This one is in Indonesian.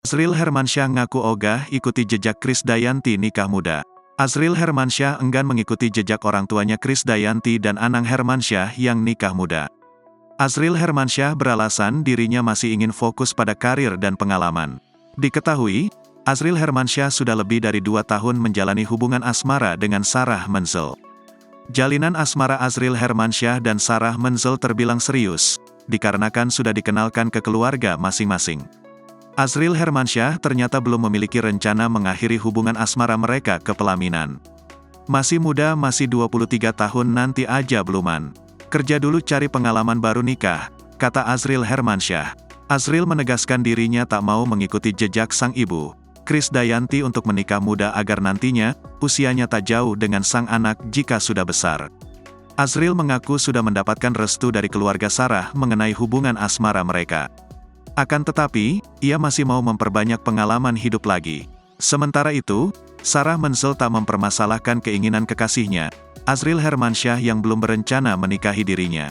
Azril Hermansyah ngaku ogah ikuti jejak Krisdayanti nikah muda. Azril Hermansyah enggan mengikuti jejak orang tuanya Krisdayanti dan Anang Hermansyah yang nikah muda. Azril Hermansyah beralasan dirinya masih ingin fokus pada karir dan pengalaman. Diketahui, Azril Hermansyah sudah lebih dari 2 tahun menjalani hubungan asmara dengan Sarah Menzel. Jalinan asmara Azril Hermansyah dan Sarah Menzel terbilang serius, dikarenakan sudah dikenalkan ke keluarga masing-masing. Azril Hermansyah ternyata belum memiliki rencana mengakhiri hubungan asmara mereka ke pelaminan. Masih muda, masih 23 tahun, nanti aja beluman. Kerja dulu cari pengalaman baru nikah, kata Azril Hermansyah. Azril menegaskan dirinya tak mau mengikuti jejak sang ibu, Krisdayanti, untuk menikah muda agar nantinya, usianya tak jauh dengan sang anak jika sudah besar. Azril mengaku sudah mendapatkan restu dari keluarga Sarah mengenai hubungan asmara mereka. Akan tetapi, ia masih mau memperbanyak pengalaman hidup lagi. Sementara itu, Sarah Menzel tak mempermasalahkan keinginan kekasihnya, Azril Hermansyah, yang belum berencana menikahi dirinya.